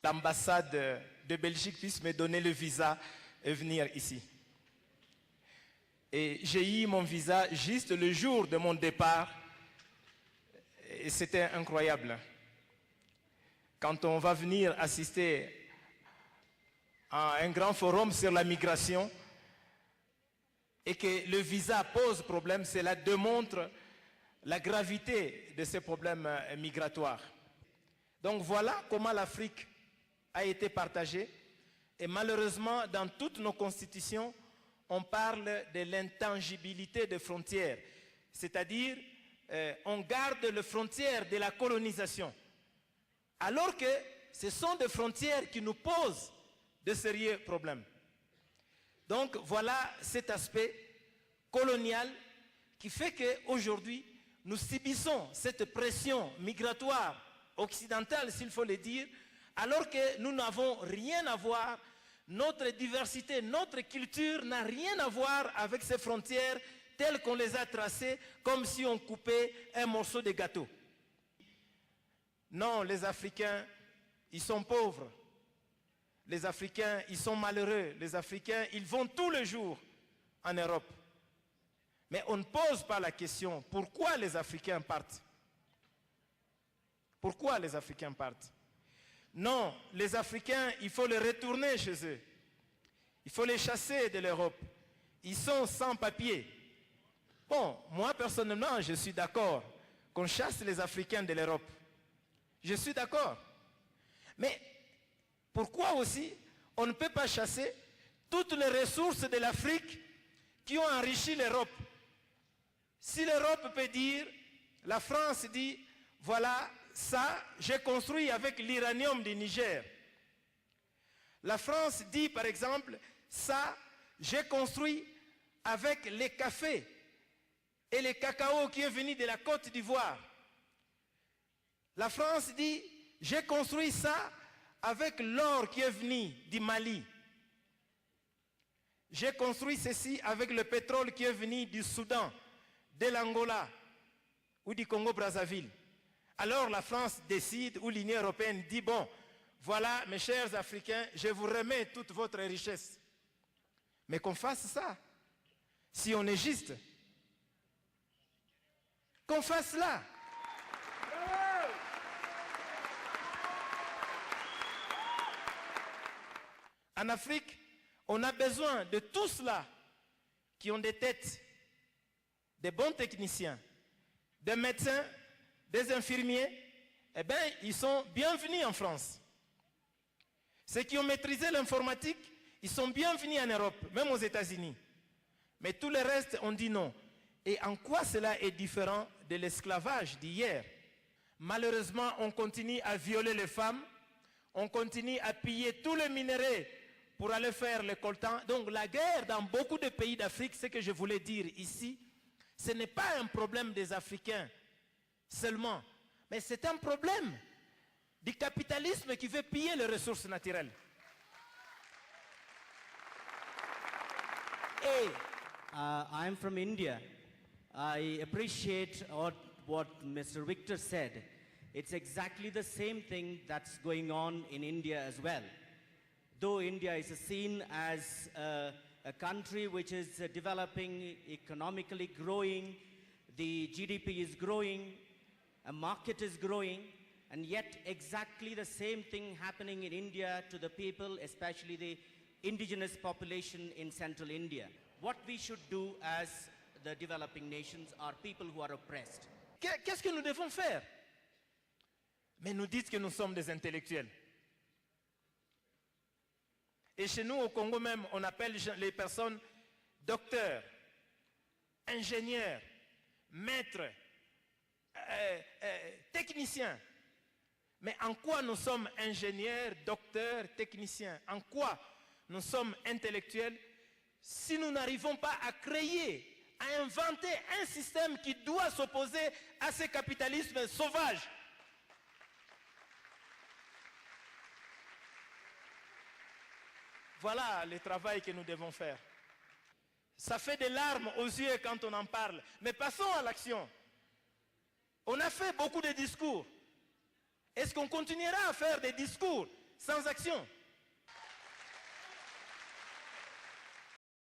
l'ambassade de Belgique puisse me donner le visa et venir ici. Et j'ai eu mon visa juste le jour de mon départ. Et c'était incroyable. Quand on va venir assister à un grand forum sur la migration et que le visa pose problème, cela démontre la gravité de ces problèmes migratoires. Donc voilà comment l'Afrique a été partagée. Et malheureusement, dans toutes nos constitutions, on parle de l'intangibilité des frontières. C'est-à-dire, on garde les frontières de la colonisation. Alors que ce sont des frontières qui nous posent de sérieux problèmes. Donc voilà cet aspect colonial qui fait qu'aujourd'hui, nous subissons cette pression migratoire occidentale, s'il faut le dire, alors que nous n'avons rien à voir, notre diversité, notre culture n'a rien à voir avec ces frontières telles qu'on les a tracées, comme si on coupait un morceau de gâteau. Non, les Africains, ils sont pauvres. Les Africains, ils sont malheureux. Les Africains, ils vont tous les jours en Europe. Mais on ne pose pas la question, pourquoi les Africains partent? Pourquoi les Africains partent? Non, les Africains, il faut les retourner chez eux. Il faut les chasser de l'Europe. Ils sont sans papier. Bon, moi personnellement, je suis d'accord qu'on chasse les Africains de l'Europe. Je suis d'accord. Mais pourquoi aussi on ne peut pas chasser toutes les ressources de l'Afrique qui ont enrichi l'Europe? Si l'Europe peut dire, la France dit, voilà, ça, j'ai construit avec l'uranium du Niger. La France dit, par exemple, ça, j'ai construit avec les cafés et les cacao qui est venu de la Côte d'Ivoire. La France dit, j'ai construit ça avec l'or qui est venu du Mali. J'ai construit ceci avec le pétrole qui est venu du Soudan, de l'Angola ou du Congo-Brazzaville. Alors la France décide, ou l'Union européenne dit, bon, voilà mes chers Africains, je vous remets toute votre richesse. Mais qu'on fasse ça, si on est juste, qu'on fasse cela. En Afrique, on a besoin de tous ceux qui ont des têtes, des bons techniciens, des médecins, des infirmiers. Eh bien, ils sont bienvenus en France. Ceux qui ont maîtrisé l'informatique, ils sont bienvenus en Europe, même aux États-Unis. Mais tout le reste, on dit non. Et en quoi cela est différent de l'esclavage d'hier? Malheureusement, on continue à violer les femmes, on continue à piller tous les minéraux pour aller faire le coltan. Donc la guerre dans beaucoup de pays d'Afrique, ce que je voulais dire ici, ce n'est pas un problème des Africains seulement, mais c'est un problème du capitalisme qui veut piller les ressources naturelles. Et I'm from India. I appreciate what Mr. Victor said. It's exactly the same thing that's going on in India as well. Though India is seen as a country which is developing, economically growing, the GDP is growing, a market is growing, and yet exactly the same thing happening in India to the people, especially the indigenous population in central India. What we should do as the developing nations are people who are oppressed. Qu'est-ce que nous devons faire? Mais nous dites que nous sommes des intellectuels. Et chez nous, au Congo même, on appelle les personnes docteurs, ingénieurs, maîtres, techniciens. Mais en quoi nous sommes ingénieurs, docteurs, techniciens? En quoi nous sommes intellectuels si nous n'arrivons pas à créer, à inventer un système qui doit s'opposer à ce capitalisme sauvage? Voilà le travail que nous devons faire. Ça fait des larmes aux yeux quand on en parle. Mais passons à l'action. On a fait beaucoup de discours. Est-ce qu'on continuera à faire des discours sans action.